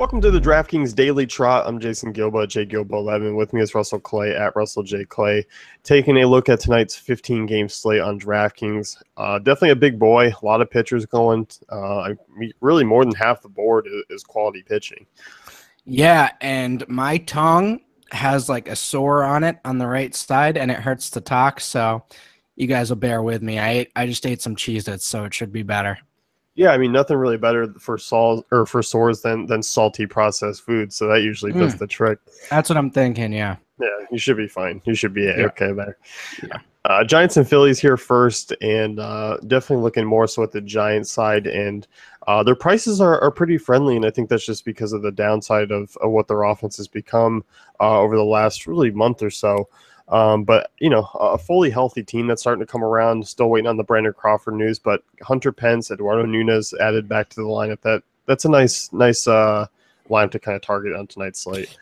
Welcome to the DraftKings Daily Trot. I'm Jason Gilba, JGilba11. With me is Russell Clay at Russell J. Clay. Taking a look at tonight's 15-game slate on DraftKings. Definitely a big boy. A lot of pitchers going. Really more than half the board is quality pitching. Yeah, and my tongue has like a sore on it on the right side, and it hurts to talk, so you guys will bear with me. I just ate some Cheez-Its, so it should be better. Yeah, I mean, nothing really better for sores than salty processed food, so that usually does the trick. That's what I'm thinking, yeah. Yeah, you should be fine. You should be okay there. Yeah. Giants and Phillies here first, and definitely looking more so at the Giants side, and their prices are pretty friendly, and I think that's just because of the downside of what their offense has become over the last really month or so. But, you know, a fully healthy team that's starting to come around, still waiting on the Brandon Crawford news, but Hunter Pence, Eduardo Nunez added back to the lineup. That's a nice lineup to kind of target on tonight's slate.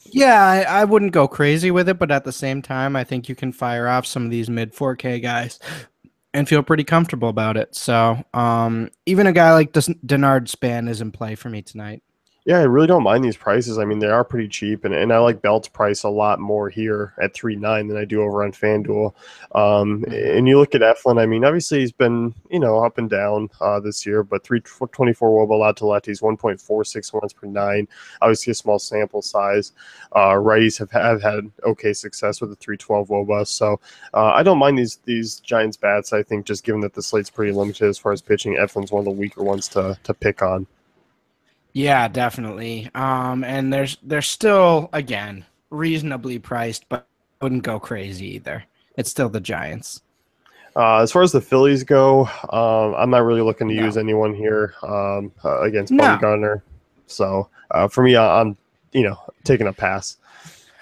Yeah, I wouldn't go crazy with it, but at the same time, I think you can fire off some of these mid 4K guys and feel pretty comfortable about it. So even a guy like Denard Span is in play for me tonight. Yeah, I really don't mind these prices. I mean, they are pretty cheap, and I like Belt's price a lot more here at 3.9 than I do over on FanDuel. And you look at Eflin, I mean, obviously he's been, up and down this year, but 324 WOBA allowed to lefties, 1.46 runs per nine. Obviously a small sample size. Righties have had okay success with the 312 WOBA, so I don't mind these Giants bats. I think just given that the slate's pretty limited as far as pitching, Eflin's one of the weaker ones to pick on. Yeah, definitely. And they're still, again, reasonably priced, but wouldn't go crazy either. It's still the Giants. As far as the Phillies go, I'm not really looking to use anyone here against Bumgarner. So for me, I'm taking a pass.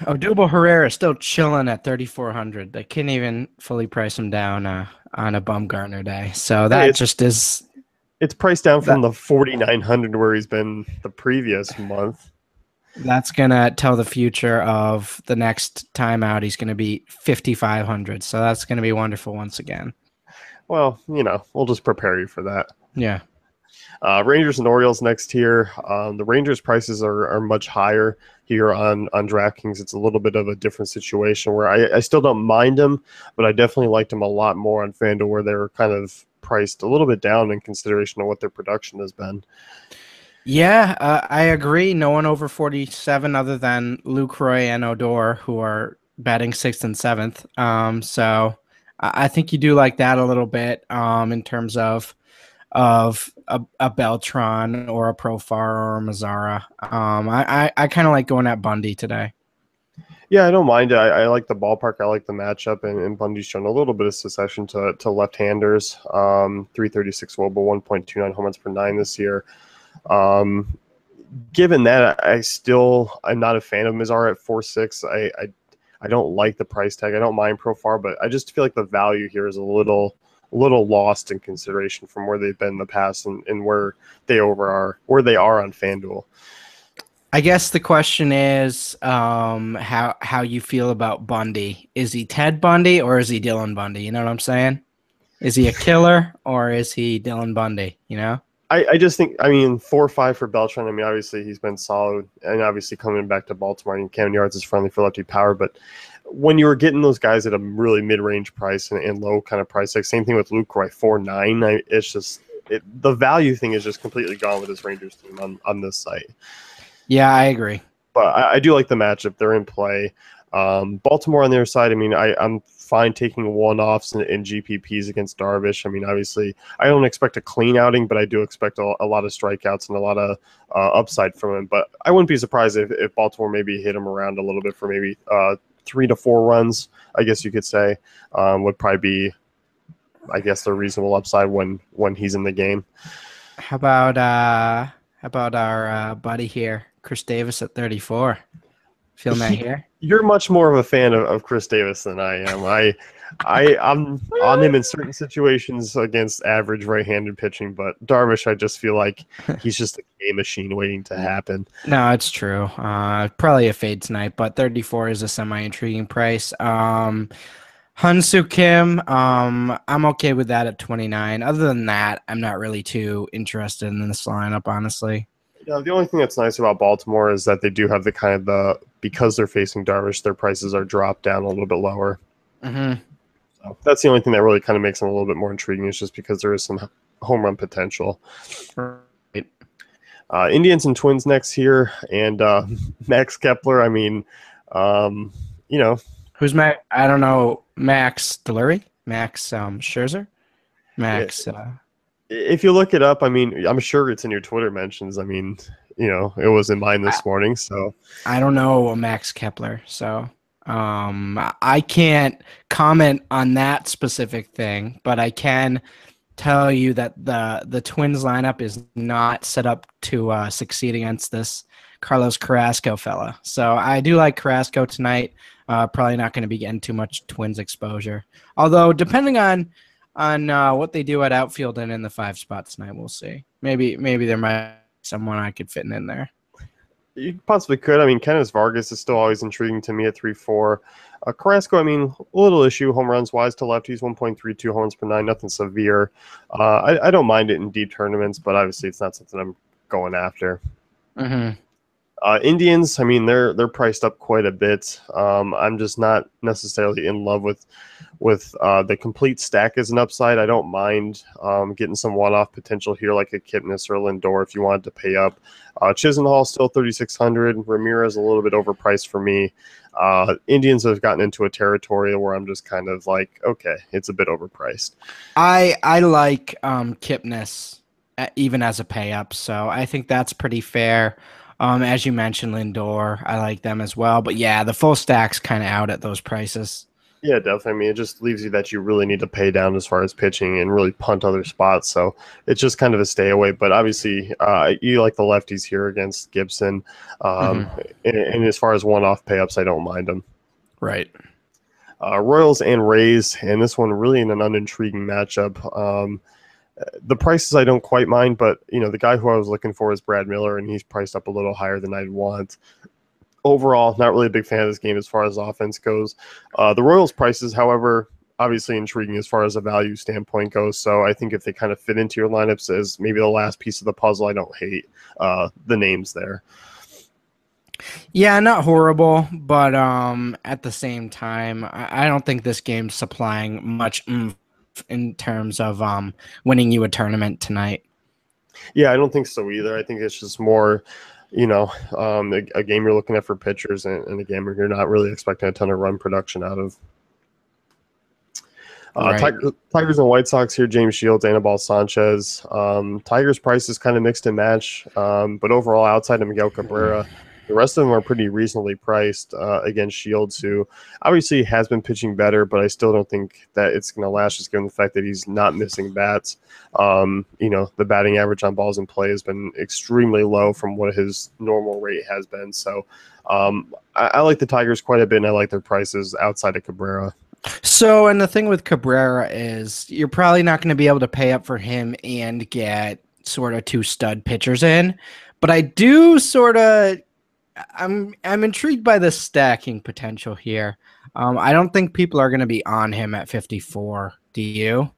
Odubel Herrera is still chilling at 3,400. They can't even fully price him down on a Bumgarner day. So that just is. It's priced down from the 4,900 where he's been the previous month. That's going to tell the future of the next time out. He's going to be 5,500. So that's going to be wonderful once again. Well, we'll just prepare you for that. Yeah. Rangers and Orioles next here. The Rangers prices are much higher here on DraftKings. It's a little bit of a different situation where I still don't mind them, but I definitely liked them a lot more on FanDuel where they were kind of priced a little bit down in consideration of what their production has been. Yeah, I agree. No one over 47 other than Lucroy and Odor, who are batting 6th and 7th. So I think you do like that a little bit in terms of a Beltran or a Profar or a Mazzara. I kind of like going at Bundy today. Yeah, I don't mind it. I like the ballpark. I like the matchup, and Bundy's shown a little bit of succession to left-handers. 336 WOBA, 1.29 home runs per nine this year. Given that, I'm not a fan of Mazzara at 4.6. I don't like the price tag. I don't mind Profar, but I just feel like the value here is a little lost in consideration from where they've been in the past and where they are on FanDuel. I guess the question is how you feel about Bundy. Is he Ted Bundy or is he Dylan Bundy? You know what I'm saying? Is he a killer or is he Dylan Bundy? I just think, 4-5 for Beltran. I mean, obviously he's been solid, and obviously coming back to Baltimore, and Camden Yards is friendly for lefty power. But when you were getting those guys at a really mid-range price and low kind of price, like same thing with Lucroy, 4.9. It's just the value thing is just completely gone with this Rangers team on this site. Yeah, I agree. But I do like the matchup. They're in play. Baltimore on their side, I'm fine taking one-offs and GPPs against Darvish. Obviously, I don't expect a clean outing, but I do expect a lot of strikeouts and a lot of upside from him. But I wouldn't be surprised if Baltimore maybe hit him around a little bit for maybe 3 to 4 runs, I guess you could say, would probably be, I guess, the reasonable upside when he's in the game. How about our buddy here, Chris Davis at 34? Feeling that here? You're much more of a fan of Chris Davis than I am. I'm on him in certain situations against average right-handed pitching, but Darvish, I just feel like he's just a game machine waiting to happen. No, it's true. Probably a fade tonight, but 34 is a semi-intriguing price. Hyun-Soo Kim, I'm okay with that at 29. Other than that, I'm not really too interested in this lineup, honestly. The only thing that's nice about Baltimore is that they do have the kind of because they're facing Darvish, their prices are dropped down a little bit lower. Mm-hmm. So that's the only thing that really kind of makes them a little bit more intriguing, is just because there is some home run potential. Right. Indians and Twins next here, and Max Kepler. I mean, um, you know, Who's Max? I don't know. Max Delury? Max Scherzer? i- Max. if you look it up, I mean, I'm sure it's in your Twitter mentions. I mean, it was in mine I, this morning. So I don't know Max Kepler, so I can't comment on that specific thing, but I can tell you that the Twins lineup is not set up to succeed against this Carlos Carrasco fella. So I do like Carrasco tonight. Probably not going to be getting too much Twins exposure. Although depending on what they do at outfield and in the 5 spot tonight, we'll see. Maybe there might be someone I could fit in there. you possibly could. I mean, Kenneth Vargas is still always intriguing to me at 3.4. Carrasco, I mean, a little issue home runs wise to lefties, 1.32 home runs per nine, nothing severe. I don't mind it in deep tournaments, but obviously it's not something I'm going after. Mm-hmm. Indians, I mean, they're priced up quite a bit. I'm just not necessarily in love with the complete stack as an upside. I don't mind getting some one-off potential here, like a Kipnis or a Lindor if you wanted to pay up. Chisenhall still 3,600. Ramirez a little bit overpriced for me. Indians have gotten into a territory where I'm just kind of like, okay, it's a bit overpriced. I like Kipnis even as a pay up, so I think that's pretty fair. As you mentioned, Lindor, I like them as well. But yeah, the full stack's kind of out at those prices. Yeah, definitely. I mean, it just leaves you that you really need to pay down as far as pitching and really punt other spots. So it's just kind of a stay away. But obviously, you like the lefties here against Gibson. Hmm. And as far as one-off payups, I don't mind them. Right. Royals and Rays, and this one really in an unintriguing matchup. The prices I don't quite mind, but the guy who I was looking for is Brad Miller, and he's priced up a little higher than I'd want. Overall, not really a big fan of this game as far as offense goes. The Royals' prices, however, obviously intriguing as far as a value standpoint goes. So I think if they kind of fit into your lineups as maybe the last piece of the puzzle, I don't hate the names there. Yeah, not horrible, but at the same time, I don't think this game's supplying much oomph in terms of winning you a tournament tonight. Yeah, I don't think so either. I think it's just more, a game you're looking at for pitchers and a game where you're not really expecting a ton of run production out of. Right. Tigers and White Sox here, James Shields, Anibal Sanchez. Tigers' price is kind of mixed and match, but overall, outside of Miguel Cabrera, the rest of them are pretty reasonably priced against Shields, who obviously has been pitching better, but I still don't think that it's going to last, just given the fact that he's not missing bats. The batting average on balls in play has been extremely low from what his normal rate has been. So I like the Tigers quite a bit, and I like their prices outside of Cabrera. So, and the thing with Cabrera is you're probably not going to be able to pay up for him and get sort of 2 stud pitchers in. But I do sort of I'm intrigued by the stacking potential here. I don't think people are going to be on him at 54. Do you?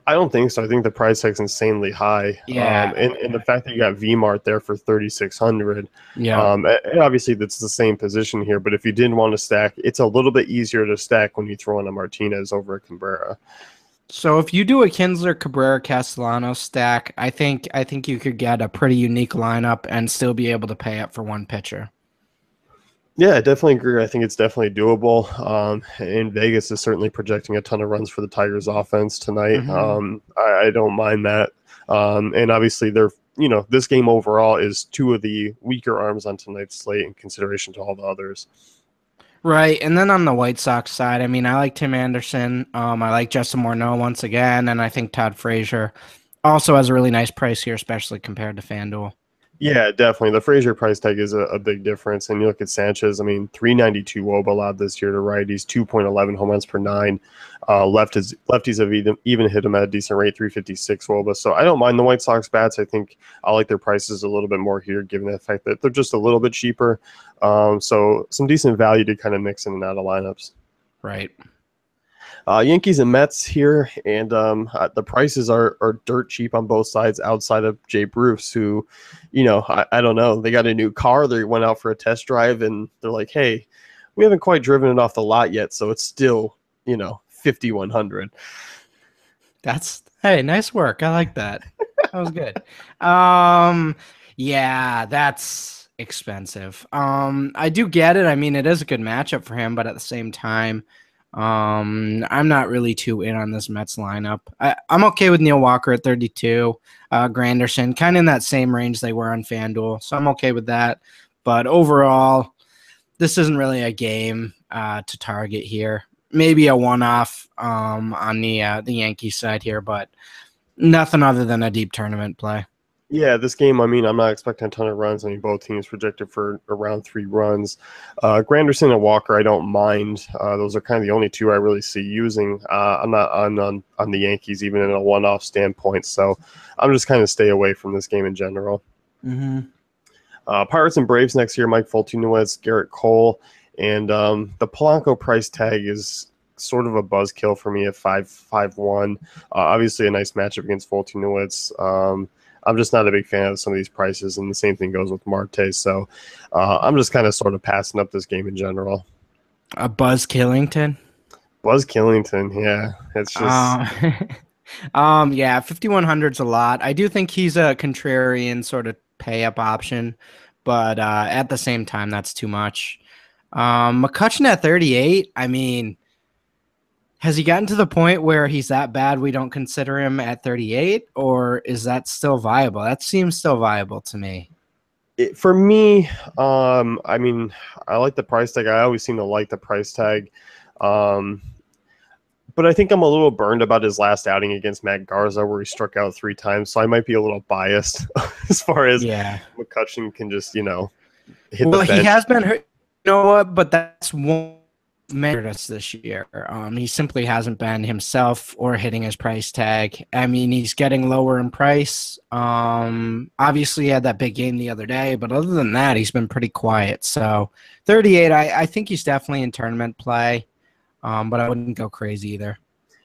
I don't think so. I think the price tag's insanely high, Yeah. and the fact that you got Vmart there for 3,600, Yeah. and obviously that's the same position here. But if you didn't want to stack, it's a little bit easier to stack when you throw in a Martinez over a Cabrera. So if you do a Kinsler Cabrera Castellanos stack, I think you could get a pretty unique lineup and still be able to pay up for one pitcher. Yeah, I definitely agree. I think it's definitely doable. And Vegas is certainly projecting a ton of runs for the Tigers offense tonight. Mm-hmm. I don't mind that. And obviously this game overall is 2 of the weaker arms on tonight's slate in consideration to all the others. Right, and then on the White Sox side, I mean, I like Tim Anderson. I like Justin Morneau once again, and I think Todd Frazier also has a really nice price here, especially compared to FanDuel. Yeah, definitely. The Frazier price tag is a big difference. And you look at Sanchez, I mean, 392 WOBA allowed this year to righties, 2.11 home runs per nine. Lefties have even hit him at a decent rate, 356 WOBA. So I don't mind the White Sox bats. I think I like their prices a little bit more here, given the fact that they're just a little bit cheaper. So some decent value to kind of mix in and out of lineups. Right. Yankees and Mets here, and the prices are dirt cheap on both sides outside of Jay Bruce, who, I don't know. They got a new car. They went out for a test drive, and they're like, hey, we haven't quite driven it off the lot yet, so it's still, 5,100. Hey, nice work. I like that. That was good. Um, yeah, that's expensive. I do get it. I mean, it is a good matchup for him, but at the same time, I'm not really too in on this Mets lineup. I'm okay with Neil Walker at 32. Granderson, kind of in that same range they were on FanDuel, so I'm okay with that. But overall, this isn't really a game to target here. Maybe a one-off on the Yankee side here, but nothing other than a deep tournament play. Yeah, this game, I mean, I'm not expecting a ton of runs. I mean, both teams projected for around 3 runs. Granderson and Walker, I don't mind. Those are kind of the only two I really see using. I'm not on the Yankees, even in a one-off standpoint, so I'm just kind of stay away from this game in general. Mm-hmm. Pirates and Braves next year, Mike Foltynewicz, Garrett Cole, and the Polanco price tag is sort of a buzzkill for me at 5.51. Obviously, a nice matchup against Foltynewicz. I'm just not a big fan of some of these prices, and the same thing goes with Marte. So I'm just kind of sort of passing up this game in general. A Buzz Killington. Buzz Killington, yeah, it's just Yeah, 5,100's a lot. I do think he's a contrarian sort of pay up option, but at the same time, that's too much. McCutchen at 38. I mean, has he gotten to the point where he's that bad we don't consider him at 38, or is that still viable? That seems still viable to me. For me, I mean, I like the price tag. I always seem to like the price tag. But I think I'm a little burned about his last outing against Matt Garza, where he struck out 3 times. So I might be a little biased as far as McCutchen can just, hit the bench. He has been hurt. You know what? But that's one measured us this year. He simply hasn't been himself or hitting his price tag. I mean, he's getting lower in price. Obviously, he had that big game the other day, but other than that, he's been pretty quiet. So 38, I think he's definitely in tournament play. But I wouldn't go crazy either.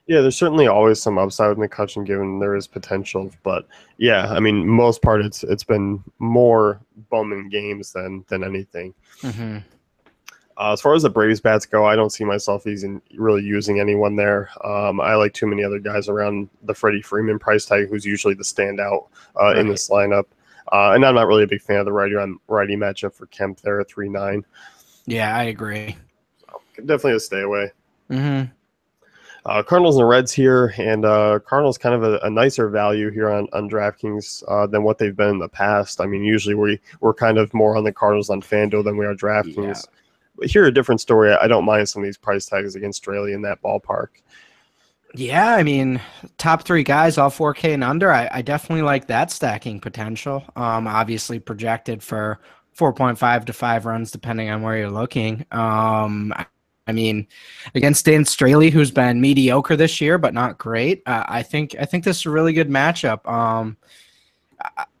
Yeah, there's certainly always some upside with McCutchen given there is potential. But yeah, I mean, most part it's been more bumming games than anything. Mm-hmm. As far as the Braves bats go, I don't see myself really using anyone there. I like too many other guys around the Freddie Freeman price tag, who's usually the standout in this lineup. And I'm not really a big fan of the righty matchup for Kemp there at 3.9. Yeah, I agree. So, definitely a stay away. Mm-hmm. Cardinals and Reds here, and Cardinals kind of a nicer value here on DraftKings than what they've been in the past. I mean, usually we're kind of more on the Cardinals on FanDuel than we are DraftKings. Yeah. But here, a different story. I don't mind some of these price tags against Straley in that ballpark. Yeah, I mean, top 3 guys, all 4K and under. I definitely like that stacking potential. Obviously projected for 4.5 to 5 runs, depending on where you're looking. I mean, against Dan Straley, who's been mediocre this year, but not great. I think this is a really good matchup.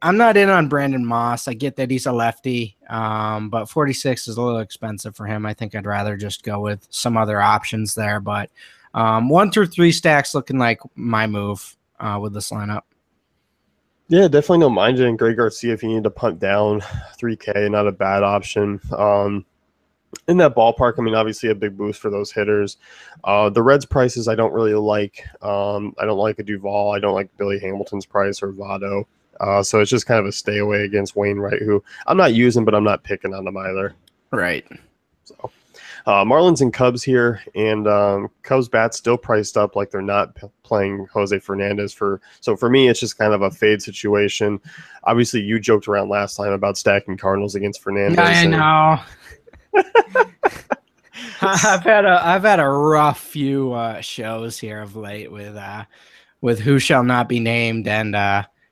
I'm not in on Brandon Moss. I get that he's a lefty, but 46 is a little expensive for him. I think I'd rather just go with some other options there. But 1 through 3 stacks looking like my move with this lineup. Yeah, definitely no mind it. And Greg Garcia, if you need to punt down 3K, not a bad option. In that ballpark, I mean, obviously a big boost for those hitters. The Reds prices I don't really like. I don't like a Duvall. I don't like Billy Hamilton's price or Votto. So it's just kind of a stay away against Wainwright, who I'm not using, but I'm not picking on them either. Right. So Marlins and Cubs here, and Cubs bats still priced up like they're not playing Jose Fernandez so for me, it's just kind of a fade situation. Obviously, you joked around last time about stacking Cardinals against Fernandez. I know. I've had a rough few shows here of late with who shall not be named and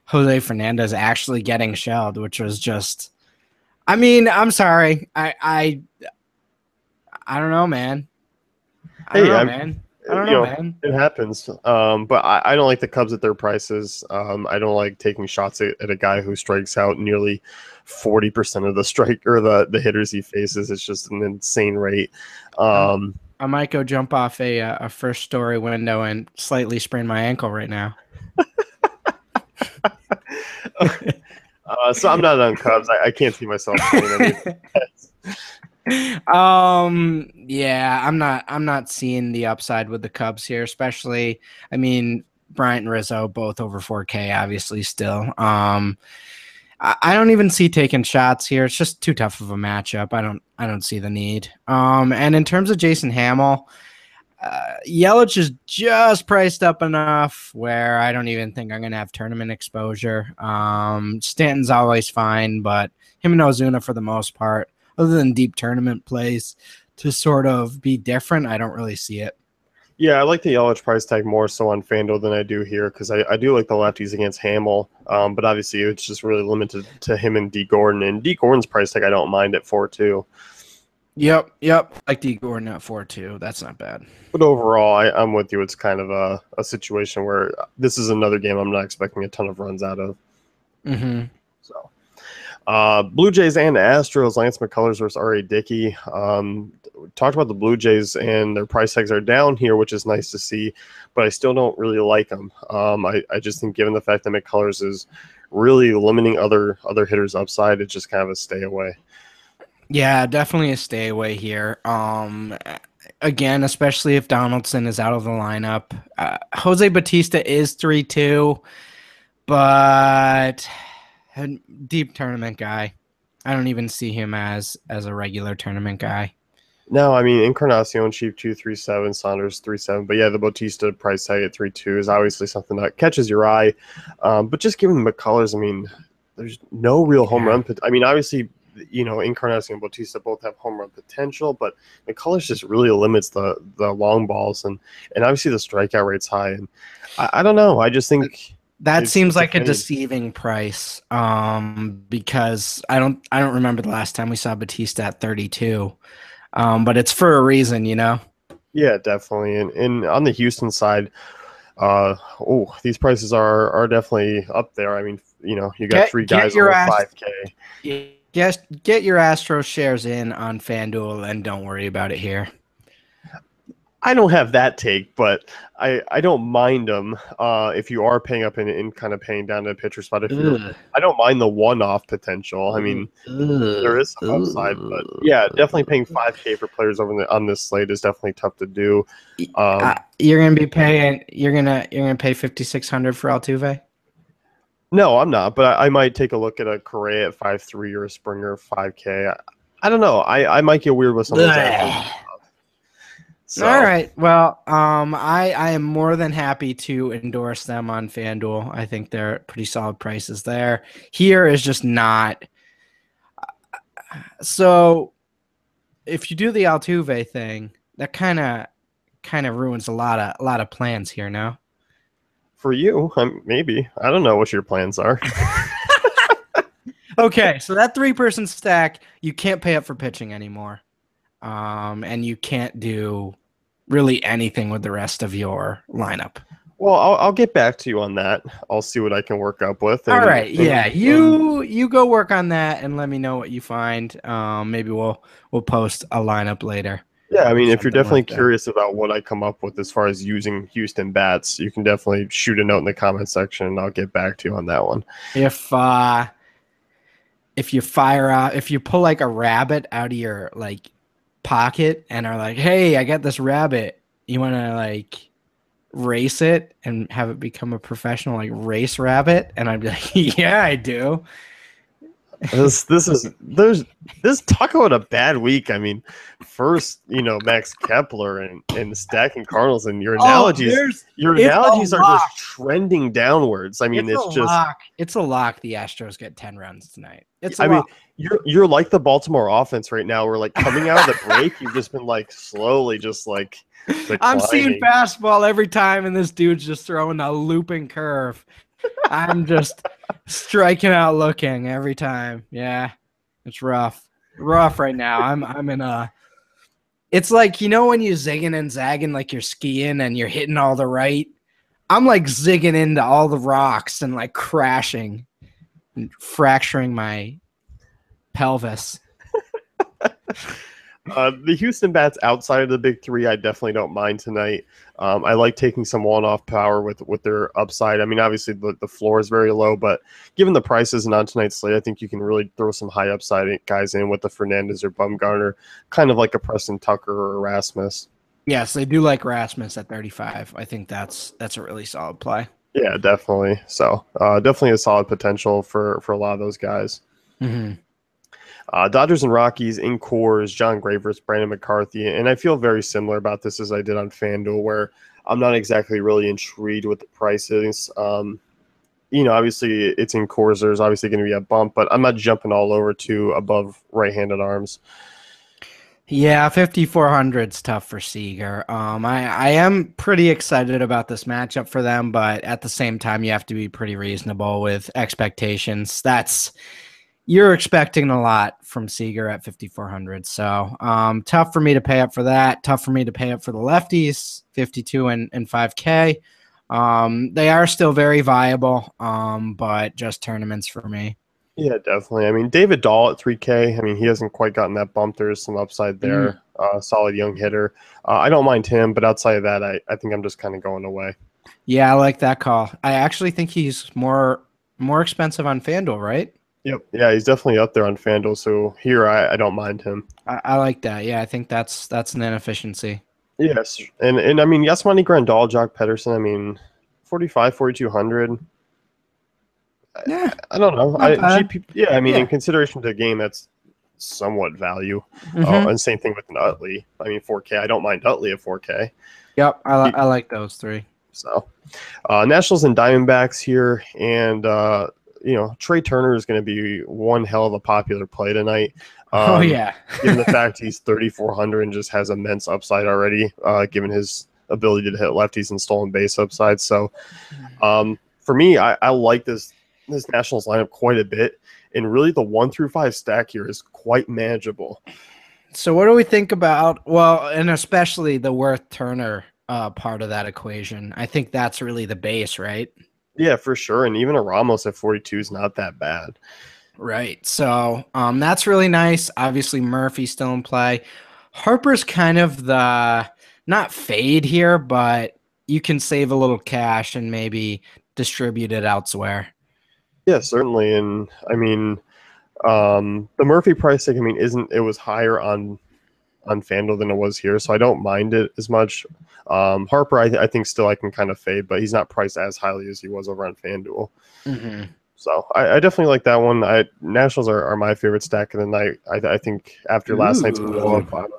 Jose Fernandez actually getting shelled, which was just. I mean, I'm sorry. I don't know, man. I don't know, man. It happens. But I don't like the Cubs at their prices. I don't like taking shots at a guy who strikes out nearly 40% of the strike or the hitters he faces. It's just an insane rate. I might go jump off a first story window and slightly sprain my ankle right now. So I'm not on Cubs. I can't see myself playing any of this. Yeah, I'm not seeing the upside with the Cubs here, especially, I mean, Bryant and Rizzo both over 4K, obviously still. I don't even see taking shots here. It's just too tough of a matchup. I don't see the need. And in terms of Jason Hamill, Yelich is just priced up enough where I don't even think I'm going to have tournament exposure. Stanton's always fine, but him and Ozuna for the most part, other than deep tournament plays, to sort of be different, I don't really see it. Yeah, I like the Yelich price tag more so on FanDuel than I do here because I do like the lefties against Hamill, but obviously it's just really limited to him and D Gordon. And D Gordon's price tag I don't mind at 4-2. Yep. Like D Gordon at 4-2. That's not bad. But overall, I'm with you. It's kind of a situation where this is another game I'm not expecting a ton of runs out of. Mm-hmm. So, Blue Jays and Astros, Lance McCullers versus R.A. Dickey. Talked about the Blue Jays and their price tags are down here, which is nice to see, but I still don't really like them. I just think given the fact that McCullers is really limiting other hitters' upside, it's just kind of a stay away. Yeah, definitely a stay away here. Again, especially if Donaldson is out of the lineup. Jose Bautista is 3-2, but a deep tournament guy. I don't even see him as a regular tournament guy. No, I mean Encarnacion cheap 2.37, Saunders 3.7, but yeah, the Bautista price tag at 3.2 is obviously something that catches your eye. But just given McCullers, I mean, there's no real home run. I mean, obviously, you know, Encarnacion and Bautista both have home run potential, but McCullers just really limits the long balls, and obviously the strikeout rate's high. And I don't know. I just think that seems like a deceiving price. Because I don't remember the last time we saw Bautista at 32. But it's for a reason, you know? Yeah, definitely. And on the Houston side, these prices are definitely up there. I mean, you know, you got three guys over 5K. Get your Astros shares in on FanDuel and don't worry about it here. I don't have that take, but I don't mind them if you are paying up and kind of paying down to a pitcher spot. I don't mind the one-off potential. I mean, there is some upside, but yeah, definitely paying 5K for players on this slate is definitely tough to do. You're gonna pay 5,600 for Altuve. No, I'm not, but I might take a look at a Correa at 5.3 or a Springer 5K. I don't know. I might get weird with some of those. So. All right. Well, I am more than happy to endorse them on FanDuel. I think they're pretty solid prices there. Here is just not. So, if you do the Altuve thing, that kind of ruins a lot of plans here. No. For you, maybe. I don't know what your plans are. Okay, so that 3-person stack, you can't pay up for pitching anymore. And you can't do really anything with the rest of your lineup. Well, I'll get back to you on that. I'll see what I can work up with. All right, you go work on that and let me know what you find. Maybe we'll post a lineup later. Yeah, I mean, if you're definitely curious about what I come up with as far as using Houston bats, you can definitely shoot a note in the comment section, and I'll get back to you on that one. If you pull like a rabbit out of your like pocket and are like, hey, I got this rabbit, you want to like race it and have it become a professional like race rabbit? And I'd be like, yeah, I do. This talk about a bad week. I mean, first, you know, Max Kepler and stacking Cardinals, and your analogies are just trending downwards. I mean, it's a lock. The Astros get 10 runs tonight. I mean, you're like the Baltimore offense right now. We're like coming out of the break. You've just been like slowly just like declining. I'm seeing fastball every time, and this dude's just throwing a looping curve. I'm just striking out looking every time. Yeah, it's rough right now. I'm in a. It's like, you know, when you're zigging and zagging like you're skiing and you're hitting all the right. I'm like zigging into all the rocks and like crashing and fracturing my pelvis. The Houston bats outside of the big three, I definitely don't mind tonight. I like taking some one-off power with their upside. I mean, obviously the floor is very low, but given the prices and on tonight's slate, I think you can really throw some high upside guys in with the Fernandez or Bumgarner, kind of like a Preston Tucker or Erasmus. Yes, they do like Rasmus at 35. I think that's a really solid play. Yeah, definitely. So definitely a solid potential for a lot of those guys. Hmm. Dodgers and Rockies in cores, John Gravers, Brandon McCarthy, and I feel very similar about this as I did on FanDuel, where I'm not exactly really intrigued with the prices. Obviously it's in cores. There's obviously going to be a bump, but I'm not jumping all over to above right-handed arms. Yeah, 5,400's tough for Seager. I am pretty excited about this matchup for them, but at the same time, you have to be pretty reasonable with expectations. You're expecting a lot from Seager at 5,400. So tough for me to pay up for that. Tough for me to pay up for the lefties, 52 and 5K. They are still very viable, but just tournaments for me. Yeah, definitely. I mean, David Dahl at 3K. I mean, he hasn't quite gotten that bump. There's some upside Mm. there. Solid young hitter. I don't mind him, but outside of that, I think I'm just kind of going away. Yeah, I like that call. I actually think he's more expensive on FanDuel, right? Yep. Yeah, he's definitely up there on FanDuel. So here, I don't mind him. I like that. Yeah, I think that's an inefficiency. Yes, and I mean Yasmani Grandal, Jock Pedersen. I mean, 45, 4,200. Yeah, I don't know. not bad. GP. Yeah, I mean, in Yeah. consideration to the game, that's somewhat value. Mm-hmm. And same thing with an Utley. I mean, 4K. I don't mind Utley at 4K. Yep, I like those three. So, Nationals and Diamondbacks here, and Trey Turner is going to be one hell of a popular play tonight. Oh yeah. Given the fact he's 3,400 and just has immense upside already, given his ability to hit lefties and stolen base upside. So, for me, I like this Nationals lineup quite a bit, and really the 1 through 5 stack here is quite manageable. So what do we think about, well, and especially the Worth Turner part of that equation? I think that's really the base, right? Yeah, for sure. And even a Ramos at 42 is not that bad. Right. So that's really nice. Obviously, Murphy's still in play. Harper's kind of the not fade here, but you can save a little cash and maybe distribute it elsewhere. Yeah, certainly. And I mean, the Murphy price tag, I mean, isn't it was higher on FanDuel than it was here, so I don't mind it as much. Harper, I think still I can kind of fade, but he's not priced as highly as he was over on FanDuel. Mm-hmm. So I definitely like that one. Nationals are my favorite stack of the night. I think after last night's blow up,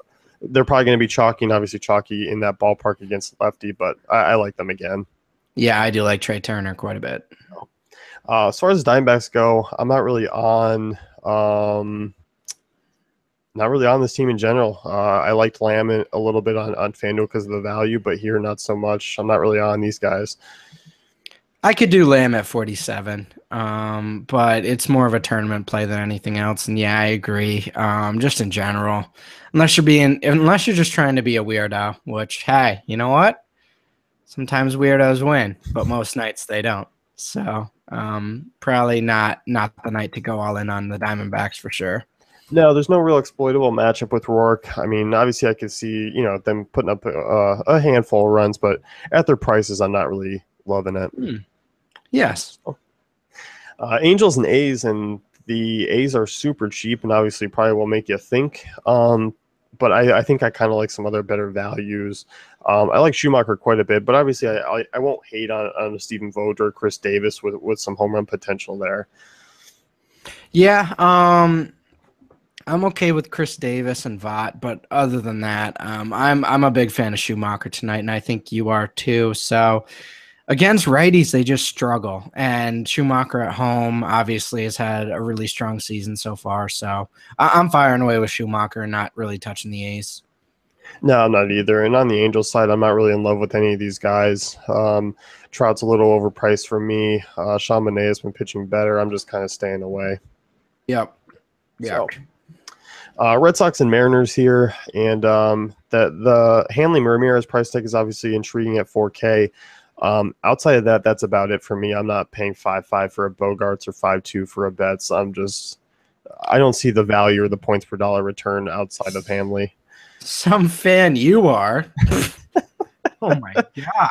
they're probably going to be chalky, and obviously chalky in that ballpark against lefty, but I like them again. Yeah, I do like Trey Turner quite a bit. As far as Diamondbacks go, I'm not really on this team in general. I liked Lamb a little bit on FanDuel because of the value, but here not so much. I'm not really on these guys. I could do Lamb at 47, but it's more of a tournament play than anything else. And yeah, I agree. Just in general, unless you're just trying to be a weirdo, which, hey, you know what? Sometimes weirdos win, but most nights they don't. So probably not the night to go all in on the Diamondbacks for sure. No, there's no real exploitable matchup with Rourke. I mean, obviously I could see, them putting up a handful of runs, but at their prices, I'm not really loving it. Yes. Angels and A's, and the A's are super cheap and obviously probably will make you think. But I think I kind of like some other better values. I like Schumacher quite a bit, but obviously I won't hate on Stephen Vogt or Chris Davis with some home run potential there. Yeah. I'm okay with Chris Davis and Vaught, but other than that, I'm a big fan of Schumacher tonight, and I think you are too. So against righties, they just struggle, and Schumacher at home obviously has had a really strong season so far. So I'm firing away with Schumacher and not really touching the ace. No, I'm not either. And on the Angels side, I'm not really in love with any of these guys. Trout's a little overpriced for me. Sean Manaea has been pitching better. I'm just kind of staying away. Yep. Yeah. So, Red Sox and Mariners here, and the Hanley Ramirez price tag is obviously intriguing at 4K. Outside of that, that's about it for me. I'm not paying 5.5 for a Bogarts or 5.2 for a Betts. I'm just I don't see the value or the points per dollar return outside of Hamley. Some fan you are. Oh my god.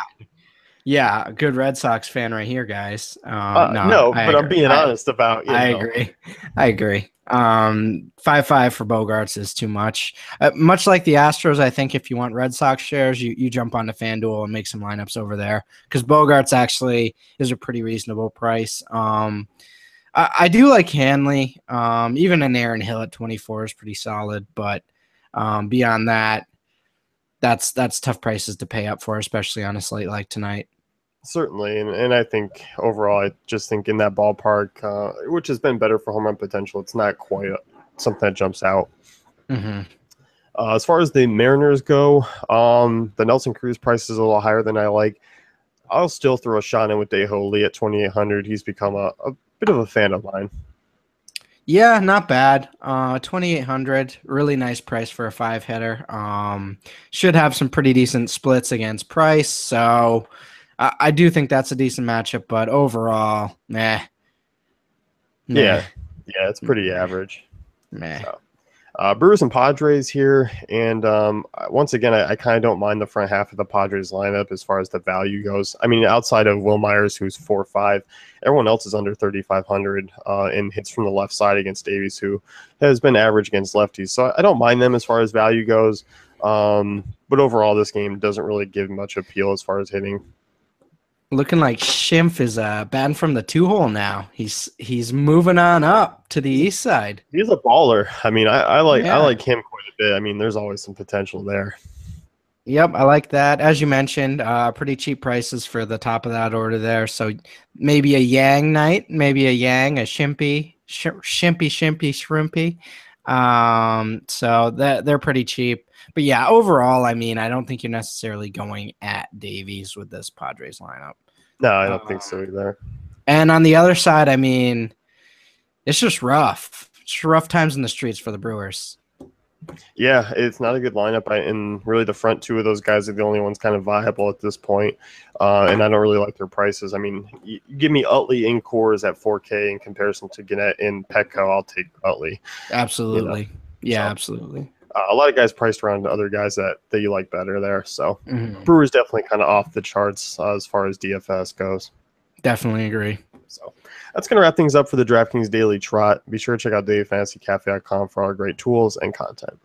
Yeah, a good Red Sox fan right here, guys. No, No, I but I'm agree. being honest about, I agree. I agree. 5-5 for Bogarts is too much. Much like the Astros, I think if you want Red Sox shares, you jump onto FanDuel and make some lineups over there because Bogarts actually is a pretty reasonable price. I do like Hanley. Even an Aaron Hill at 24 is pretty solid, but beyond that, that's tough prices to pay up for, especially on a slate like tonight. Certainly, and I think overall, I just think in that ballpark, which has been better for home run potential, it's not quite something that jumps out. Mm-hmm. As far as the Mariners go, the Nelson Cruz price is a little higher than I like. I'll still throw a shot in with Dae-Ho Lee at 2,800. He's become a bit of a fan of mine. Yeah, not bad. 2,800, really nice price for a 5-hitter. Should have some pretty decent splits against Price, so I do think that's a decent matchup. But overall, meh. Yeah, it's pretty average. Meh. So. Brewers and Padres here, and once again, I kind of don't mind the front half of the Padres lineup as far as the value goes. I mean, outside of Will Myers, who's 4.5, everyone else is under 3,500 and hits from the left side against Davies, who has been average against lefties. So I don't mind them as far as value goes, but overall, this game doesn't really give much appeal as far as hitting. Looking like Schimpf is batting from the 2-hole now. He's moving on up to the east side. He's a baller. I mean, I like him quite a bit. I mean, there's always some potential there. Yep, I like that. As you mentioned, pretty cheap prices for the top of that order there. So maybe a Yang night, maybe a Yang, a Shimpy. So they're pretty cheap. But yeah, overall, I mean, I don't think you're necessarily going at Davies with this Padres lineup. No, I don't think so either. And on the other side, I mean, it's just rough. It's rough times in the streets for the Brewers. Yeah, it's not a good lineup. And really the front two of those guys are the only ones kind of viable at this point. And I don't really like their prices. I mean, you give me Utley in cores at 4K in comparison to Gannett and Petco, I'll take Utley. Absolutely. You know? Yeah, absolutely. A lot of guys priced around other guys that you like better there. So Brewers definitely kind of off the charts as far as DFS goes. Definitely agree. So that's going to wrap things up for the DraftKings Daily Trot. Be sure to check out dailyfantasycafe.com for all our great tools and content.